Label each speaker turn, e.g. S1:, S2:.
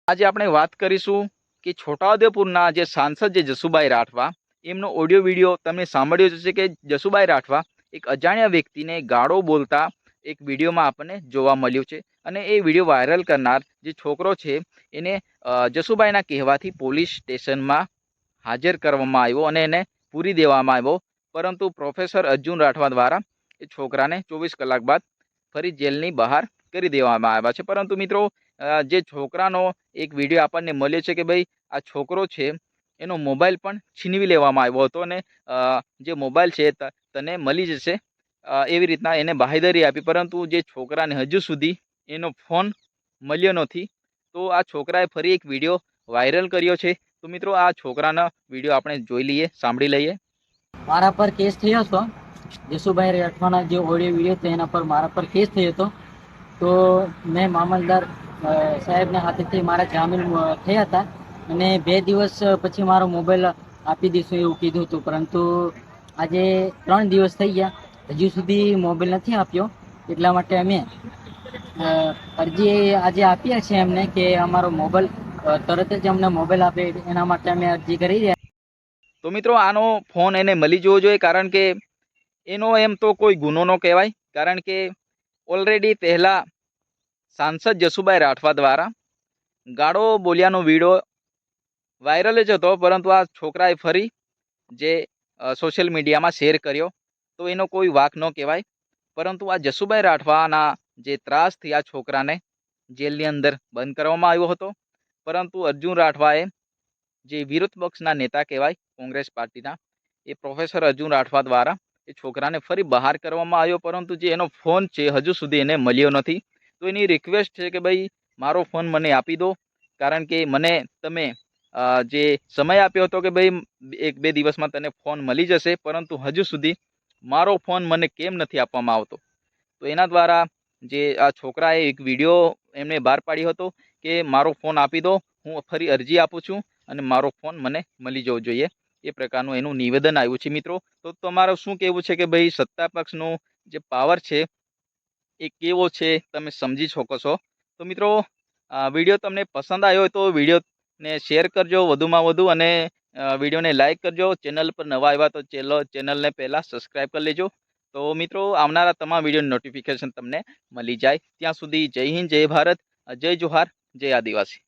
S1: આજે આપણે વાત કરીશું કે છોટાઉદેપુરના જે સાંસદ જે જસુભાઈ રાઠવા એમનો ઓડિયો વિડીયો તમે સાંભળ્યો જ હશે કે જસુભાઈ રાઠવા એક અજાણ્યા વ્યક્તિને ગાળો બોલતા એક વિડીયોમાં આપણને જોવા મળ્યું છે અને એ વિડીયો વાયરલ કરનાર જે છોકરો છે એને જસુભાઈના કહેવાથી પોલીસ સ્ટેશનમાં હાજર કરવામાં આવ્યો અને એને પૂરી દેવામાં આવ્યો, પરંતુ પ્રોફેસર અર્જુન રાઠવા દ્વારા એ છોકરાને 24 કલાક બાદ ફરી જેલની બહાર કરી દેવામાં આવ્યા છે। પરંતુ મિત્રો, જે છોકરાનો એક વિડીયો આપણને મળ્યો છે કે ભાઈ આ છોકરો છે એનો મોબાઈલ પણ છીનવી લેવામાં આવ્યો હતો અને જે મોબાઈલ છે તને મળી જશે એવી રીતના એને બાંહેધરી આપી, પરંતુ જે છોકરાને હજુ સુધી એનો ફોન મળ્યો નથી। તો આ છોકરાએ ફરી એક વિડીયો વાયરલ કર્યો છે। તો મિત્રો, આ છોકરાનો વિડીયો આપણે જોઈ લઈએ, સાંભળી લઈએ।
S2: મારા પર કેસ થયો હતો, જસુભાઈ રાઠવાના જે ઓડિયો વિડીયો હતો એના પર મારા પર કેસ થયો હતો। તો મેં મામલતદાર સાહેબના હાથેથી મારા જામીન થયા હતા અને 2 દિવસ પછી મારો મોબાઈલ આપી દઈશું એવું કીધું હતું, પરંતુ આજે 3 દિવસ થઈ ગયા, હજુ સુધી મોબાઈલ નથી આપ્યો। એટલા માટે અમે અરજી આજે આપીએ છીએ એમને કે અમારો મોબાઈલ તરત જ અમને મોબાઈલ આપે, એના માટે અમે અરજી કરી રહ્યા।
S1: તો મિત્રો, આનો ફોન એને મળી જવો જોઈએ, કારણ કે એનો એમ તો કોઈ ગુનો ન કહેવાય, કારણ કે ઓલરેડી પહેલા સાંસદ જસુભાઈ રાઠવા દ્વારા ગાળો બોલ્યાનો વિડીયો વાયરલ જ હતો, પરંતુ આ છોકરાએ ફરી જે સોશિયલ મીડિયામાં શેર કર્યો, તો એનો કોઈ વાંક ન કહેવાય। પરંતુ આ જસુભાઈ રાઠવાના જે ત્રાસથી આ છોકરાને જેલની અંદર બંધ કરવામાં આવ્યો હતો, પરંતુ અર્જુન રાઠવાએ જે વિરોધ પક્ષના નેતા કહેવાય કોંગ્રેસ પાર્ટીના, એ પ્રોફેસર અર્જુન રાઠવા દ્વારા એ છોકરાને ફરી બહાર કરવામાં આવ્યો, પરંતુ જે એનો ફોન છે હજુ સુધી એને મળ્યો નથી। તો એની રિક્વેસ્ટ છે કે ભાઈ મારો ફોન મને આપી દો, કારણ કે મને તમે જે સમય આપ્યો હતો કે ભાઈ 1-2 દિવસમાં તને ફોન મળી જશે, પરંતુ હજુ સુધી મારો ફોન મને કેમ નથી આપવામાં આવતો। તો એના દ્વારા જે આ છોકરાએ એક વિડીયો એમને બહાર પાડ્યો હતો કે મારો ફોન આપી દો, હું ફરી અરજી આપું છું અને મારો ફોન મને મળી જવો જોઈએ, એ પ્રકારનું એનું નિવેદન આવ્યું છે। મિત્રો, તો તમારું શું કહેવું છે કે ભાઈ સત્તા પક્ષનું જે પાવર છે એ કેવો છે તમે સમજી શકો છો? તો મિત્રો, વિડીયો તમને પસંદ આવ્યો હોય તો વિડીયોને શેર કરજો વધુમાં વધુ અને વિડીયોને લાઇક કરજો। ચેનલ પર નવા આવ્યા તો ચેનલને પહેલાં સબસ્ક્રાઈબ કરી લેજો। તો મિત્રો, આવનારા તમામ વિડીયોની નોટિફિકેશન તમને મળી જાય। ત્યાં સુધી જય હિન્દ, જય ભારત, જય જોહાર, જય આદિવાસી।